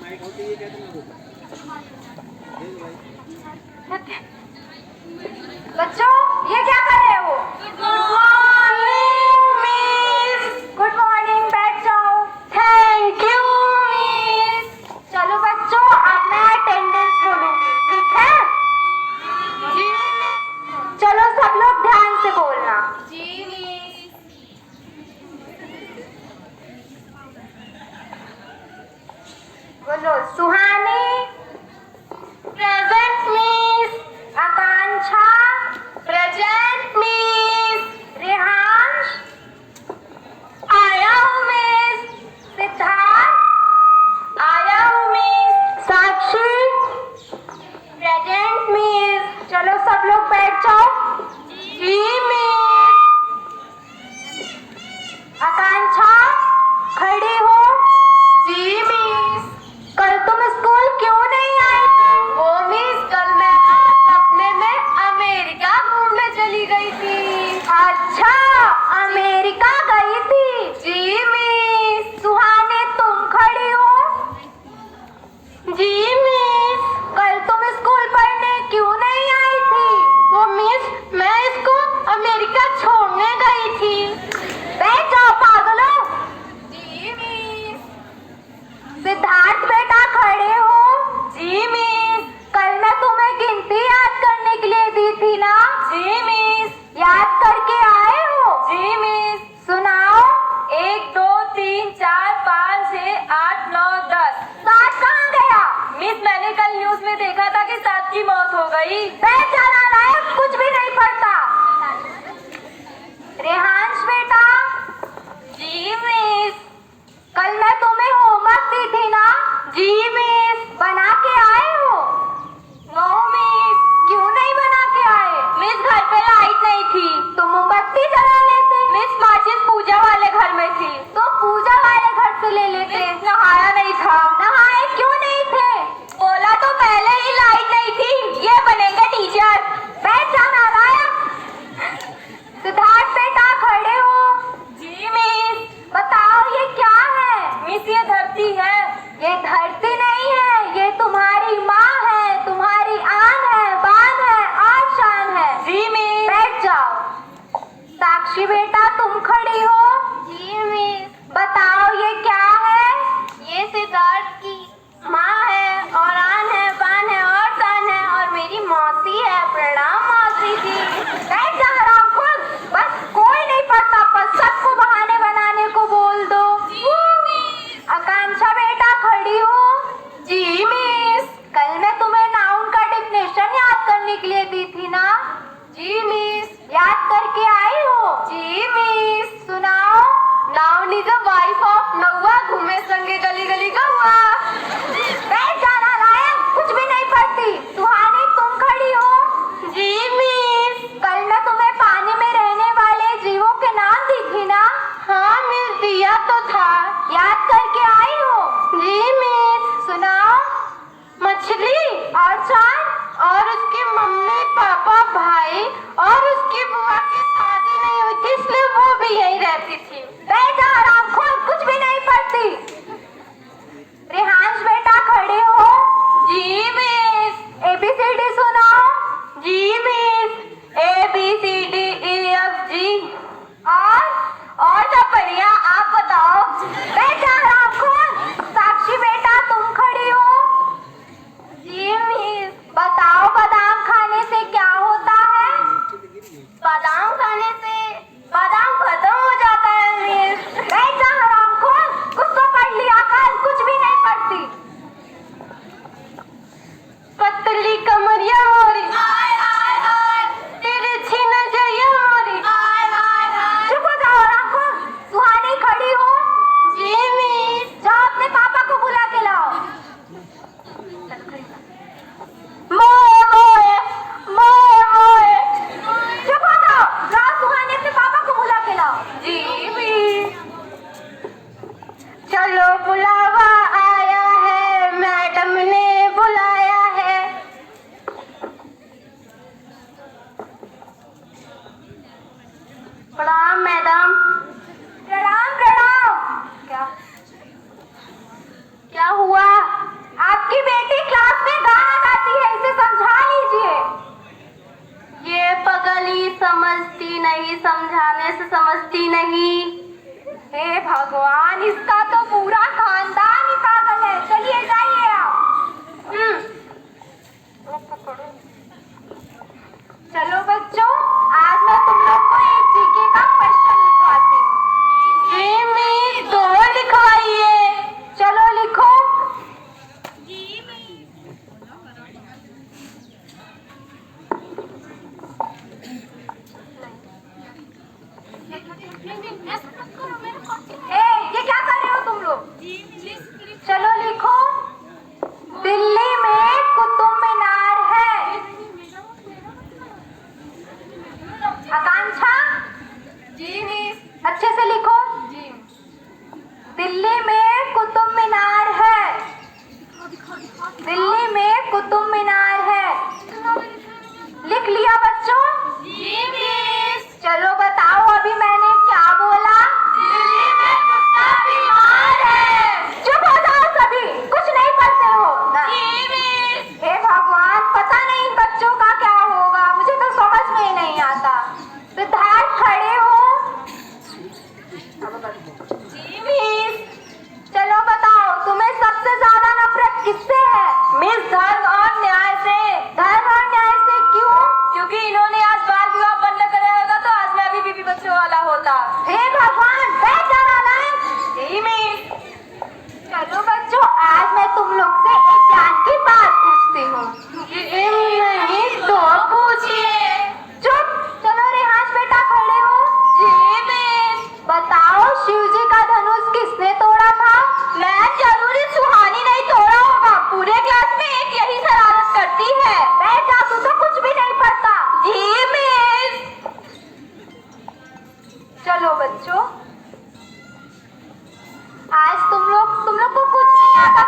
बच्चों ये क्या कर रहे हो? Good morning miss. Good morning, बैठ जाओ। Thank you miss. चलो बच्चों अब मैं अटेंडेंस बोलूंगी, ठीक है? जी। चलो सब लोग ध्यान से बोलना। जी मिस। बोलो। सुहानी प्रेजेंट मिस। आकांक्षा प्रेजेंट मिस। रेहांश आया हूँ मिस। सिद्धार्थ आया हूँ मिस। साक्षी प्रेजेंट मिस। चलो सब लोग बैठ जाओ। जी मिस। आकांक्षा खड़ी हो। जी मिस। कल तुम स्कूल क्यों नहीं आई? वो मिस कल मैं सपने में अमेरिका घूमने चली गई थी। अच्छा अमेरिका गई थी? जी मिस। सुहानी तुम खड़ी हो। जी मिस। कल तुम स्कूल पढ़ने क्यों नहीं आई थी? वो मिस मैं इसको अमेरिका छोड़ने गई थी। बैठ जाओ पागलों। जी मिस। सिद्धार्थ बेटा खड़े हो। जी मिस। कल मैं तुम्हें गिनती याद करने के लिए दी थी ना? जी मिस। याद करके आए हो? जी मिस। सुनाओ। 1 2 3 4 5 6 8 9 10। 7 कहाँ गया? मिस मैंने कल न्यूज में देखा था कि 7 की मौत हो गई। बेचारा नालायक, कुछ भी नहीं पढ़ता। रेहांश बेटा। जी मिस। कल मैं तुम्हें होमवर्क दी थी ना? जी मिस। बना के आए हो? No miss. क्यों नहीं बना के आए? मिस घर पे लाइट नहीं थी तो मोमबत्ती जला लेते। मिस माचिस पूजा वाले घर में थी तो पूजा वाले घर से ले लेते। नहाया नहीं था। नहाए क्यों नहीं थे? बोला तो पहले ही लाइट नहीं थी। ये बनेंगे टीचर। बैठ जाना नालायक। सिद्धार्थ बेटा खड़े हो। जी मिस। बताओ ये क्या है? मिस ये धरती है। ये धरती नहीं है, ये तुम्हारी माँ है, तुम्हारी आन है, बान है और शान है। जी मिस। बैठ जाओ। साक्षी बेटा तुम खड़ी हो। जी मिस। बताओ ये क्या है? ये सिद्धार्थ की माँ है और आन है, बान है और शान है और मेरी मौसी है। प्रणाम मौसी जी। बैठ जा हरामखोर। बस कोई नहीं पढ़ता पर सबको बहाने बनाने को बोल दो। आकांक्षा बेटा खड़ी हो। जी मिस। कल मैं तुम्हें नाउन का डेफिनेशन याद करने के लिए दी थी ना? जी मिस। याद करके आई हो? जी मिस। सुनाओ। Noun is a wife of नौवा घूमे संगे गली गली गौवा। बैठ जाना नालायक, कुछ भी नहीं पढ़ती। सुहानी तुम खड़ी हो। जी मिस। कल मैं तुम्हें पानी में रहने वाले जीवों के नाम दी थी ना? हाँ मिस दिया तो था। याद करके आई हो? जी मिस। सुनाओ। मछली और चांद और उसके मम्मी पापा भाई और उसकी बुआ की शादी नहीं हुई थी इसलिए वो भी यहीं रहती थी। बेटा आरामखोर, कुछ भी नहीं पढ़ती। रेहांश बेटा खड़े हो। जी मिस। ABCD सुनाओ। जी मिस। ABCDEFG। और सब बढ़िया, आप बताओ। बेटा आरामखोर। साक्षी बेटा तुम खड़ी हो। जी मिस। बताओ बादाम खाने से क्या होता है? बादाम खाने से बादाम खत्म हो जाता है मिस। भगवान, इसका तो पूरा खानदान ही पागल है। चलिए जाइए आप। चलो बच्चों, आज मैं तुम लोग को एक जीके का क्वेश्चन लिखवाती हूँ। जी मिस, दो लिखवाइए। चलो लिखो। ये क्या कर रहे हो तुम लोग? चलो लिखो। दिल्ली में कुतुब मीनार है। आकांक्षा? जी मिस। अच्छे से लिखो। जी। दिल्ली में कुतुब मीनार है। दिल्ली में कुतुब मीनार है। लिख लिया बच्चों? जी मिस। चलो बताओ अभी मैंने क्या बोला? दिल्ली में कुत्ता बीमार है। चुप हो जाओ सभी, कुछ नहीं पढ़ते हो। जी मिस। हे भगवान, पता नहीं बच्चों का क्या होगा, मुझे तो समझ में ही नहीं आता। सिद्धार्थ खड़े हो। जी मिस। चलो बताओ तुम्हें सबसे ज्यादा नफरत किससे है? मिस, धर्म और न्याय से। धर्म और न्याय से क्यों? क्योंकि इन्होंने आज बाल विवाह बंद कराया होता तो आज मैं भी बीवी बच्चों वाला होता। हे भगवान, बैठ जाना ना। जी मिस। चलो बच्चों, आज मैं तुम लोग से एक ज्ञान की बात पूछती हूँ। नहीं तो पूछिए। चुप। चलो रेहान बेटा खड़े हो। जी मिस। बताओ शिव जी का धनुष किसने तोड़ा था? मैं। जरूरी सुहानी नहीं तोड़ा होगा, पूरे क्लास में एक यही शरारत करती है। बैठ जा, तू तो कुछ भी नहीं पढ़ता। जी मिस। चलो बच्चों, आज तुम लोग को कुछ नहीं आता